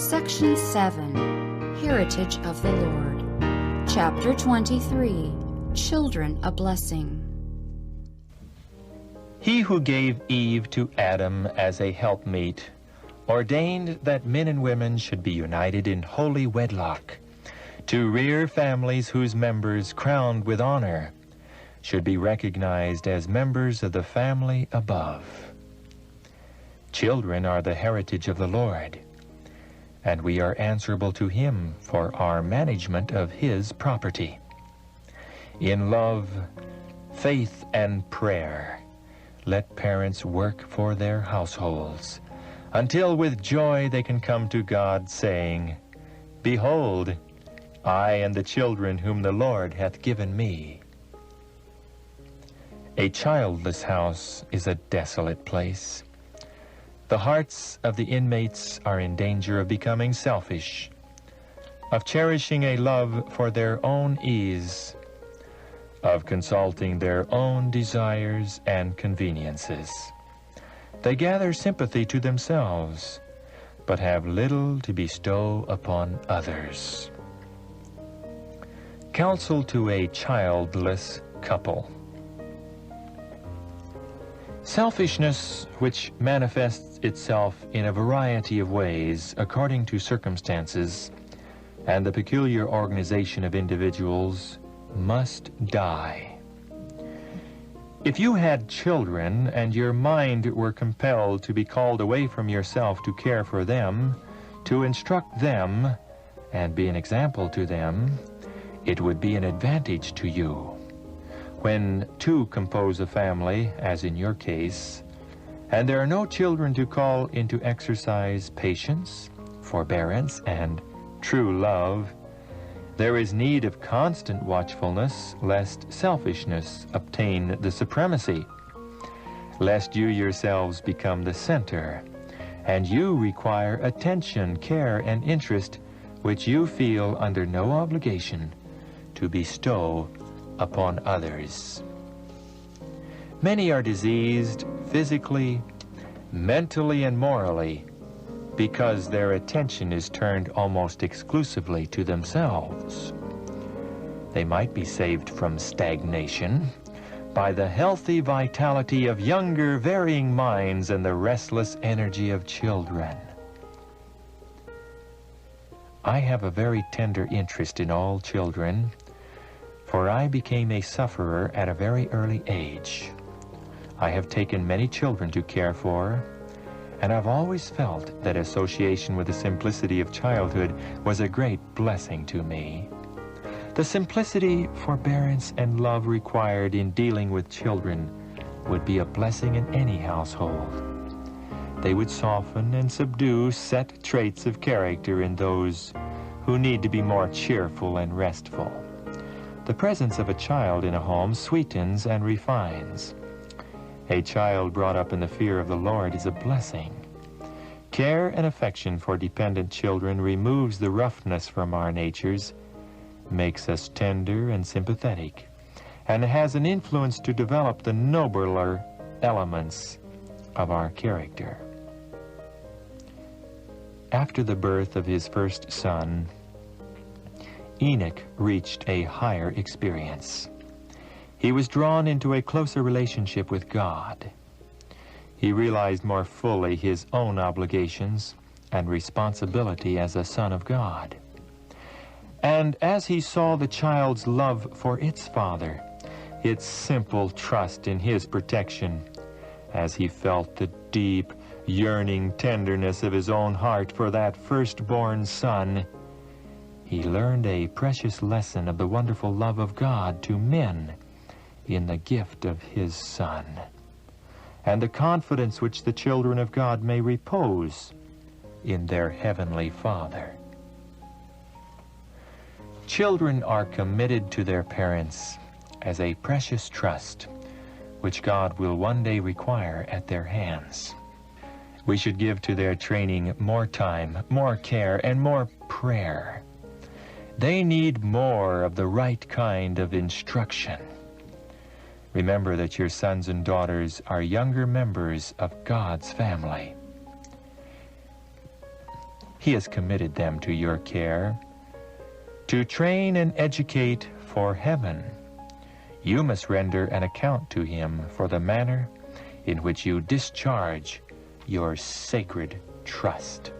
Section 7, Heritage of the Lord. Chapter 23, Children a Blessing. He who gave Eve to Adam as a helpmeet ordained that men and women should be united in holy wedlock, to rear families whose members, crowned with honor, should be recognized as members of the family above. Children are the heritage of the Lord, and we are answerable to Him for our management of His property. In love, faith, and prayer, let parents work for their households, until with joy they can come to God, saying, Behold, I and the children whom the Lord hath given me. A childless house is a desolate place. The hearts of the inmates are in danger of becoming selfish, of cherishing a love for their own ease, of consulting their own desires and conveniences. They gather sympathy to themselves, but have little to bestow upon others. Counsel to a childless couple. Selfishness, which manifests itself in a variety of ways according to circumstances and the peculiar organization of individuals, must die. If you had children and your mind were compelled to be called away from yourself to care for them, to instruct them, and be an example to them, it would be an advantage to you. When two compose a family, as in your case, and there are no children to call into exercise patience, forbearance, and true love, there is need of constant watchfulness, lest selfishness obtain the supremacy, lest you yourselves become the center, and you require attention, care, and interest which you feel under no obligation to bestow upon others. Many are diseased physically, mentally, and morally because their attention is turned almost exclusively to themselves. They might be saved from stagnation by the healthy vitality of younger, varying minds and the restless energy of children. I have a very tender interest in all children, for I became a sufferer at a very early age. I have taken many children to care for, and I've always felt that association with the simplicity of childhood was a great blessing to me. The simplicity, forbearance, and love required in dealing with children would be a blessing in any household. They would soften and subdue set traits of character in those who need to be more cheerful and restful. The presence of a child in a home sweetens and refines. A child brought up in the fear of the Lord is a blessing. Care and affection for dependent children removes the roughness from our natures, makes us tender and sympathetic, and has an influence to develop the nobler elements of our character. After the birth of his first son, Enoch reached a higher experience. He was drawn into a closer relationship with God. He realized more fully his own obligations and responsibility as a son of God. And as he saw the child's love for its father, its simple trust in his protection, as he felt the deep, yearning tenderness of his own heart for that firstborn son, he learned a precious lesson of the wonderful love of God to men in the gift of his Son, and the confidence which the children of God may repose in their heavenly Father. Children are committed to their parents as a precious trust which God will one day require at their hands. We should give to their training more time, more care, and more prayer. They need more of the right kind of instruction. Remember that your sons and daughters are younger members of God's family. He has committed them to your care. To train and educate for heaven, you must render an account to Him for the manner in which you discharge your sacred trust.